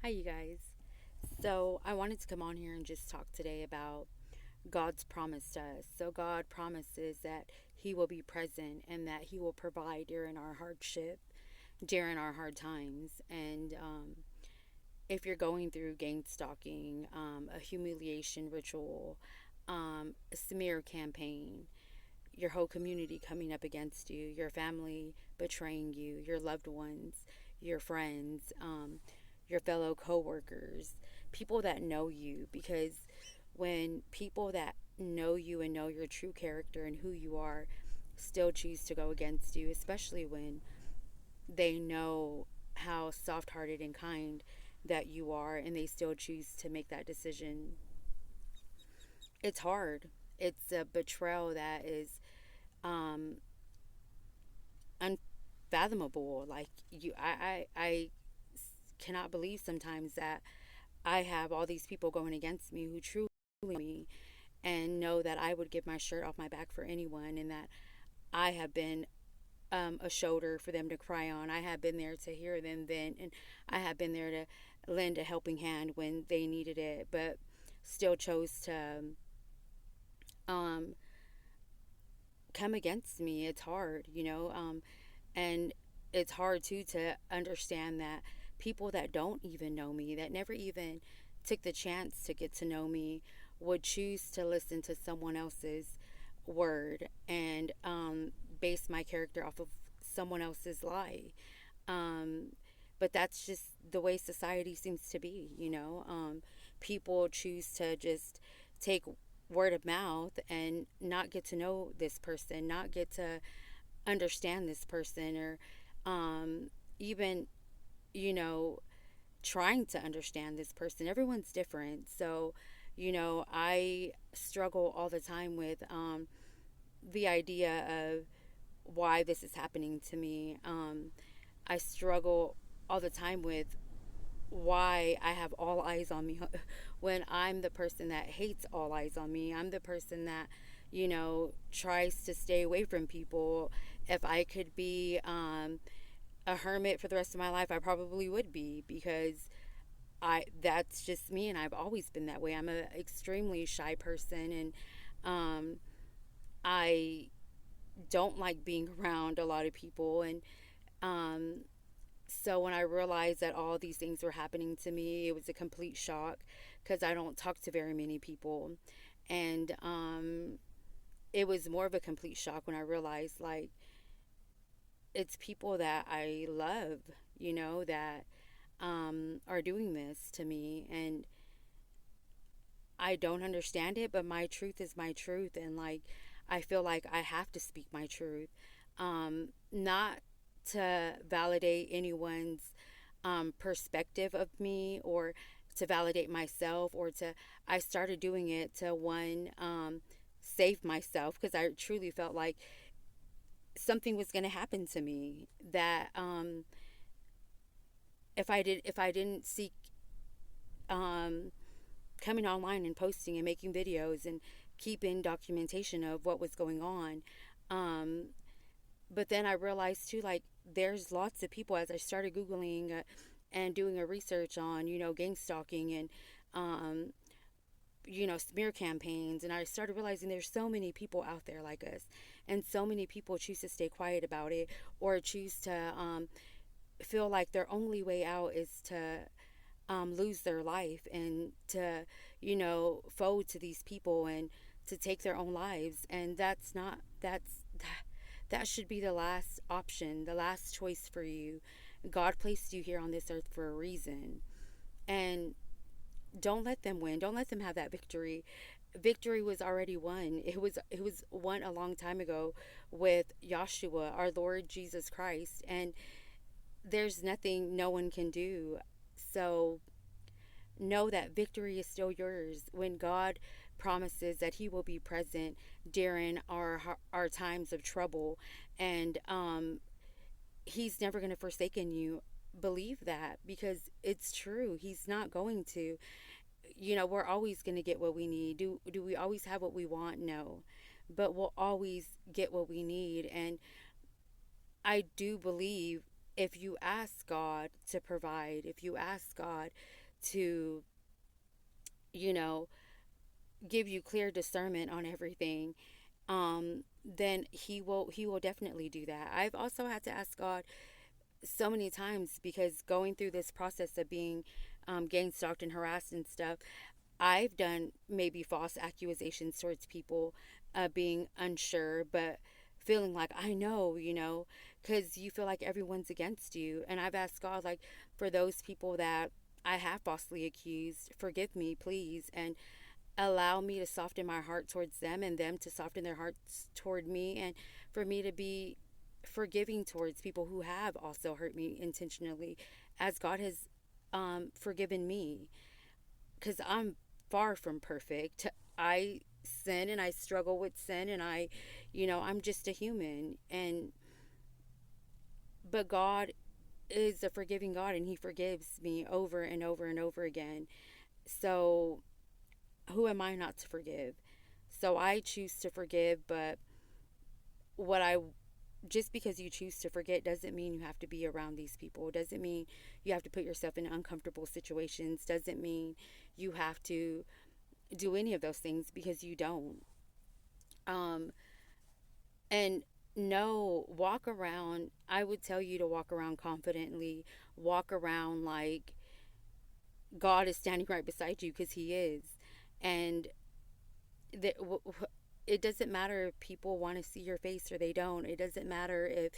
Hi, you guys. So, I wanted to come on here and just talk today about God's promise to us. So, God promises that He will be present and that He will provide during our hardship, during our hard times. And if you're going through gang stalking, a humiliation ritual, a smear campaign, your whole community coming up against you, your family betraying you, your loved ones, your friends, your fellow coworkers, people that know you. Because when people that know you and know your true character and who you are still choose to go against you, especially when they know how soft hearted and kind that you are and they still choose to make that decision, it's hard. It's a betrayal that is um, unfathomable. Like I cannot believe sometimes that I have all these people going against me who truly me and know that I would give my shirt off my back for anyone, and that I have been a shoulder for them to cry on. I have been there to hear them vent, and I have been there to lend a helping hand when they needed it, but still chose to um, come against me. It's hard, and it's hard too to understand that people that don't even know me, that never even took the chance to get to know me, would choose to listen to someone else's word and base my character off of someone else's lie. Um, but that's just the way society seems to be, people choose to just take word of mouth and not get to know this person, not get to understand this person, or even, you know, trying to understand this person. Everyone's different. So, I struggle all the time with the idea of why this is happening to me. I struggle all the time with why I have all eyes on me when I'm the person that hates all eyes on me. I'm the person that, tries to stay away from people. If I could be a hermit for the rest of my life, I probably would be, because that's just me, and I've always been that way. I'm an extremely shy person, and um, I don't like being around a lot of people. And um, so when I realized that all these things were happening to me, it was a complete shock, because I don't talk to very many people. And it was more of a complete shock when I realized, like, it's people that I love, that are doing this to me. And I don't understand it, but my truth is my truth. And, like, I feel like I have to speak my truth. Not to validate anyone's perspective of me, or to validate myself, or to, I started doing it to, one, save myself, because I truly felt like something was going to happen to me, that if I didn't seek um, coming online and posting and making videos and keeping documentation of what was going on. Um, but then I realized too, like, there's lots of people, as I started Googling and doing a research on, gang stalking and, um, smear campaigns. And I started realizing there's so many people out there like us. And so many people choose to stay quiet about it, or choose to feel like their only way out is to lose their life, and to, fold to these people and to take their own lives. And that's not, that should be the last option, the last choice for you. God placed you here on this earth for a reason. And don't let them win. Don't let them have that victory. Victory was already won. It was won a long time ago with Yahshua, our Lord Jesus Christ. And there's nothing no one can do. So know that victory is still yours when God promises that He will be present during our times of trouble. And He's never going to forsaken you. Believe that, because it's true. He's not going to. We're always going to get what we need. Do we always have what we want? No, but we'll always get what we need. And I do believe if you ask God to provide, if you ask God to, you know, give you clear discernment on everything, then he will definitely do that. I've also had to ask God so many times, because going through this process of being gang stalked and harassed and stuff, I've done maybe false accusations towards people, being unsure, but feeling like I know, because you feel like everyone's against you. And I've asked God, like, for those people that I have falsely accused, forgive me, please, and allow me to soften my heart towards them and them to soften their hearts toward me, and for me to be forgiving towards people who have also hurt me intentionally, as God has forgiven me, because I'm far from perfect. I sin and I struggle with sin, and I'm just a human. And but God is a forgiving God, and He forgives me over and over and over again. So who am I not to forgive? So I choose to forgive, but what I just because you choose to forget doesn't mean you have to be around these people. Doesn't mean you have to put yourself in uncomfortable situations. Doesn't mean you have to do any of those things, because you don't. Um, and no, walk around. I would tell you to walk around confidently, walk around like God is standing right beside you, because He is. And the, it doesn't matter if people want to see your face or they don't. It doesn't matter if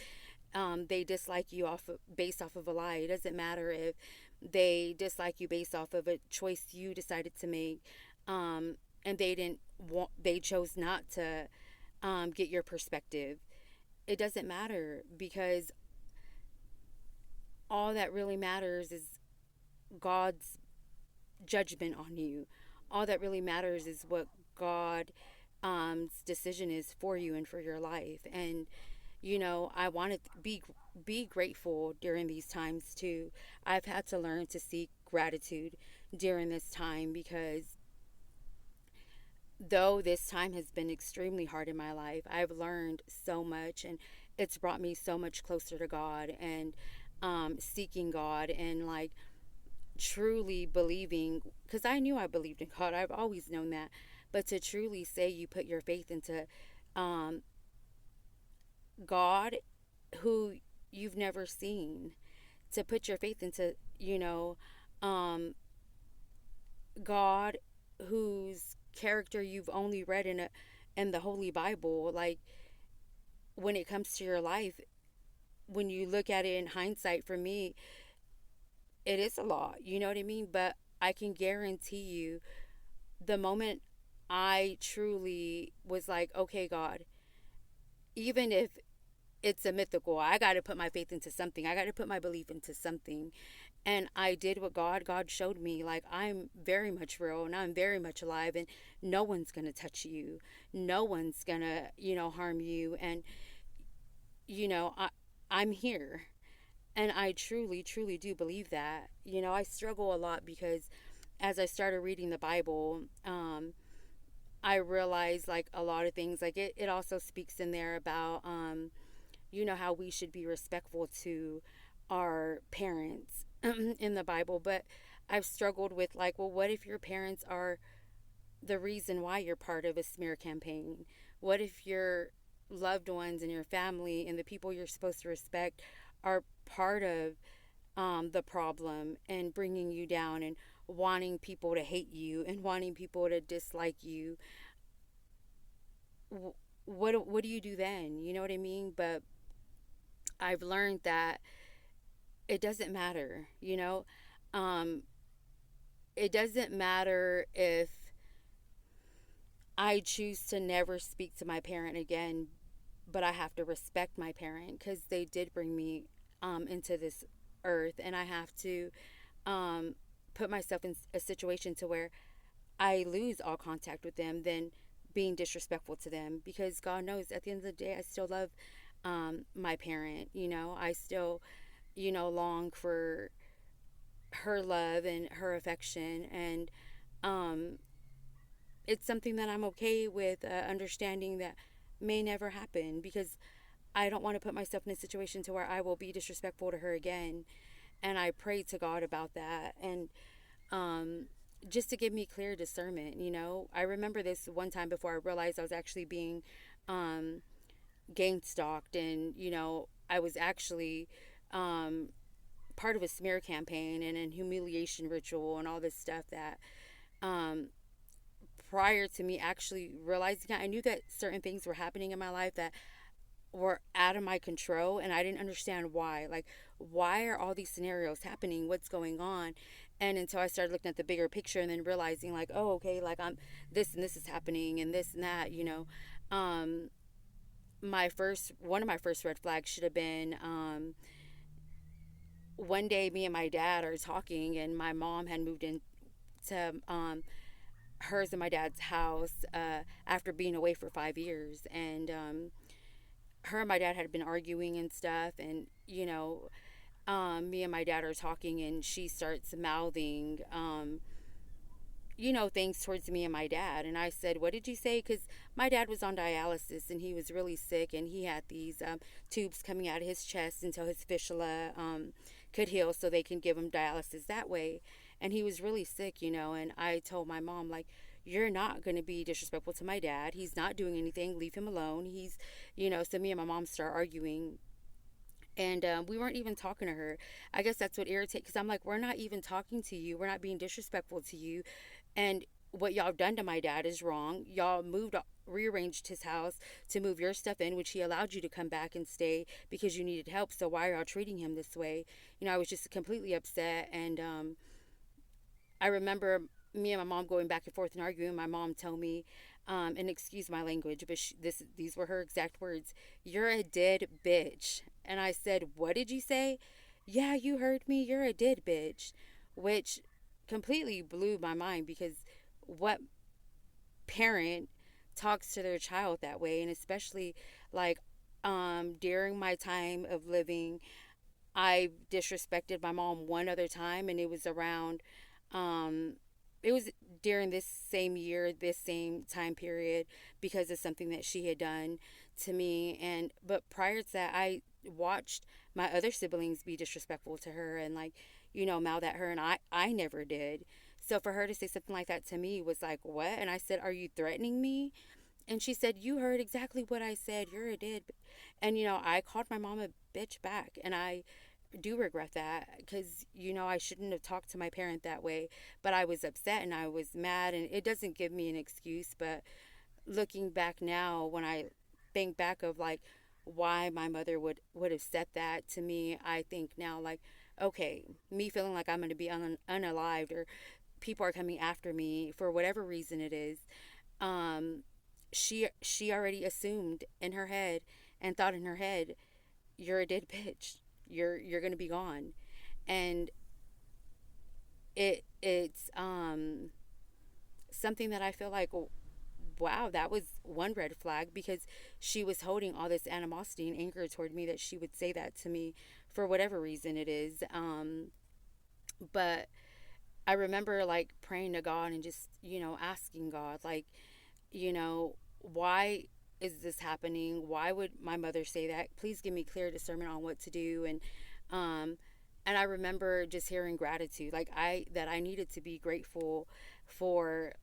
they dislike you based off of a lie. It doesn't matter if they dislike you based off of a choice you decided to make, and they chose not to get your perspective. It doesn't matter, because all that really matters is God's judgment on you. All that really matters is what God's decision is for you and for your life. And I want to be grateful during these times too. I've had to learn to seek gratitude during this time, because though this time has been extremely hard in my life, I've learned so much, and it's brought me so much closer to God, and seeking God, and like truly believing, because I knew I believed in God. I've always known that. But to truly say you put your faith into um, God, who you've never seen, to put your faith into, um, God, whose character you've only read in the Holy Bible. Like, when it comes to your life, when you look at it in hindsight, for me, it is a lot. You know what I mean? But I can guarantee you, the moment I truly was like, okay, God, even if it's a mythical, I got to put my faith into something. I got to put my belief into something. And I did what God showed me. Like, I'm very much real, and I'm very much alive, and no one's going to touch you. No one's going to, harm you. And, I'm here. And I truly, truly do believe that. I struggle a lot, because as I started reading the Bible, I realized like a lot of things. Like, it also speaks in there about, how we should be respectful to our parents in the Bible. But I've struggled with, like, well, what if your parents are the reason why you're part of a smear campaign? What if your loved ones and your family and the people you're supposed to respect are part of the problem, and bringing you down, and wanting people to hate you, and wanting people to dislike you? What do you do then? You know what I mean? But I've learned that it doesn't matter. Um, it doesn't matter if I choose to never speak to my parent again, but I have to respect my parent, because they did bring me into this earth, and I have to um, put myself in a situation to where I lose all contact with them than being disrespectful to them, because God knows at the end of the day I still love my parent. I still long for her love and her affection, and um, it's something that I'm okay with understanding that may never happen, because I don't want to put myself in a situation to where I will be disrespectful to her again. And I prayed to God about that. And um, just to give me clear discernment, I remember this one time before I realized I was actually being um, gang stalked. And, I was actually um, part of a smear campaign and a humiliation ritual and all this stuff that um, prior to me actually realizing that, I knew that certain things were happening in my life that were out of my control, and I didn't understand why. Like, why are all these scenarios happening? What's going on? And until I started looking at the bigger picture and then realizing, like, oh, okay, like I'm this and this is happening and this and that, Um, one of my first red flags should have been one day me and my dad are talking, and my mom had moved in to hers and my dad's house after being away for 5 years. And her and my dad had been arguing and stuff. And, me and my dad are talking, and she starts mouthing, things towards me and my dad. And I said, "What did you say?" Because my dad was on dialysis and he was really sick, and he had these tubes coming out of his chest until his fistula could heal so they can give him dialysis that way. And he was really sick, and I told my mom, like, you're not going to be disrespectful to my dad. He's not doing anything. Leave him alone. So me and my mom start arguing, and we weren't even talking to her. I guess that's what irritates, because I'm like, we're not even talking to you. We're not being disrespectful to you. And what y'all done to my dad is wrong. Y'all rearranged his house to move your stuff in, which he allowed you to come back and stay because you needed help. So why are y'all treating him this way? I was just completely upset. And I remember me and my mom going back and forth and arguing. My mom told me, and excuse my language, but these were her exact words: "You're a dead bitch." And I said, "What did you say?" "Yeah, you heard me. You're a dead bitch," which completely blew my mind, because what parent talks to their child that way? And especially, like, during my time of living, I disrespected my mom one other time, and it was around, um, it was during this same year, this same time period, because of something that she had done to me. And but prior to that, I watched my other siblings be disrespectful to her and, like, mouth at her, and I never did. So for her to say something like that to me was like, what? And I said, "Are you threatening me?" And she said, "You heard exactly what I said. You're a did." And I called my mom a bitch back, and I do regret that, because I shouldn't have talked to my parent that way. But I was upset and I was mad, and it doesn't give me an excuse. But looking back now, when I think back of, like, why my mother would have said that to me, I think now, like, okay, me feeling like I'm going to be unalived, or people are coming after me for whatever reason it is. um she already assumed in her head and thought in her head, "You're a dead bitch. You're gonna be gone." And it's something that I feel like, wow, that was one red flag, because she was holding all this animosity and anger toward me that she would say that to me for whatever reason it is. But I remember, like, praying to God and just, asking God, like, why is this happening? Why would my mother say that? Please give me clear discernment on what to do. Um and I remember just hearing gratitude, like, I needed to be grateful for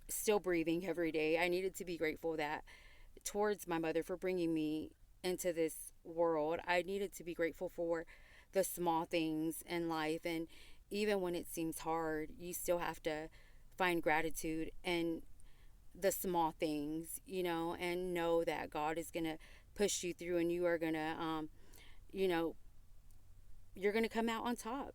still breathing every day. I needed to be grateful that towards my mother for bringing me into this world. I needed to be grateful for the small things in life. And even when it seems hard, you still have to find gratitude and the small things, and know that God is going to push you through, and you are going to, you know, you're going to come out on top,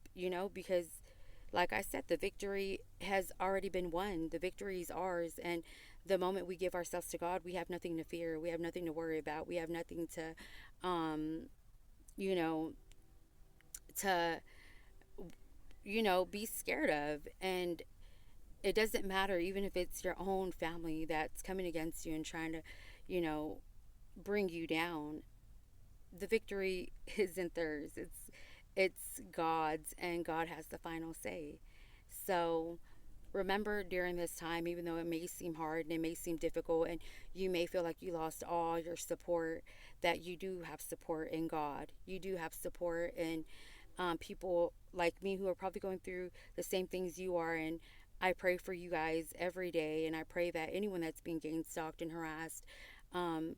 because, like I said, the victory has already been won. The victory is ours. And the moment we give ourselves to God, we have nothing to fear. We have nothing to worry about. We have nothing um, you know, to, be scared of. And it doesn't matter, even if it's your own family that's coming against you and trying to, you know, bring you down. The victory isn't theirs. It's God's, and God has the final say. So remember during this time, even though it may seem hard and it may seem difficult, and you may feel like you lost all your support, that you do have support in God. You do have support in people like me who are probably going through the same things you are. And I pray for you guys every day. And I pray that anyone that's being gang stalked and harassed, um,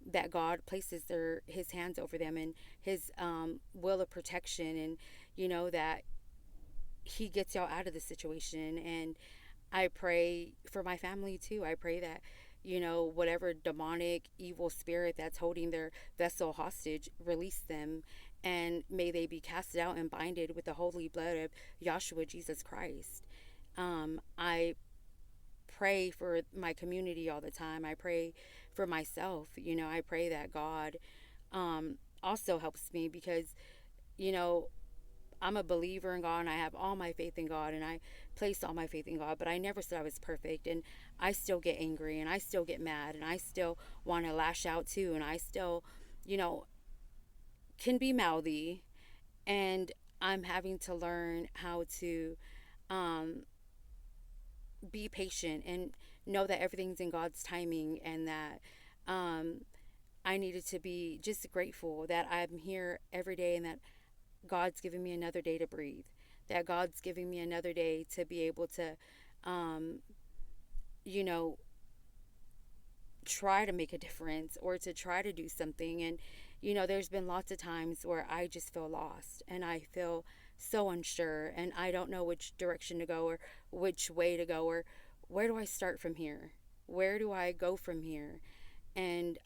that God places his hands over them and his will of protection, and that he gets y'all out of the situation. And I pray for my family too. I pray that, whatever demonic evil spirit that's holding their vessel hostage, release them, and may they be casted out and binded with the holy blood of Yahshua Jesus Christ. I pray for my community all the time. I pray for myself. I pray that God also helps me, because, you know, I'm a believer in God and I have all my faith in God and I place all my faith in God, but I never said I was perfect, and I still get angry and I still get mad and I still want to lash out too, and I still, you know, can be mouthy, and I'm having to learn how to um, be patient and know that everything's in God's timing, and that um, I needed to be just grateful that I'm here every day, and that God's giving me another day to breathe, that God's giving me another day to be able to, um, you know, try to make a difference or to try to do something. And, there's been lots of times where I just feel lost and I feel so unsure and I don't know which direction to go or which way to go, or where do I start from here? Where do I go from here? And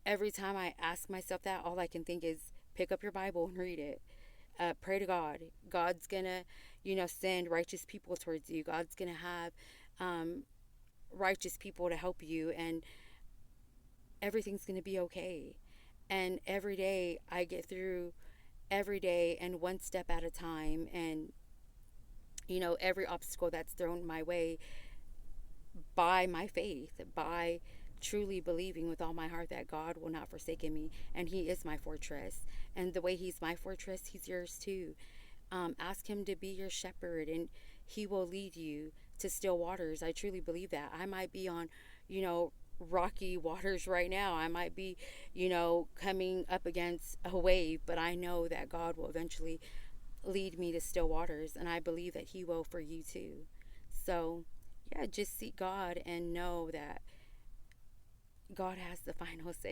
every time I ask myself that, all I can think is pick up your Bible and read it. Pray to God. God's gonna, send righteous people towards you. God's gonna have um, righteous people to help you, and everything's gonna be okay. And every day I get through every day and one step at a time, and every obstacle that's thrown my way, by my faith, by truly believing with all my heart that God will not forsake me and He is my fortress. And the way He's my fortress, He's yours too. Ask Him to be your shepherd and He will lead you to still waters. I truly believe that. I might be on, rocky waters right now. I might be, coming up against a wave, but I know that God will eventually lead me to still waters. And I believe that He will for you too. So, yeah, just seek God and know that God has the final say.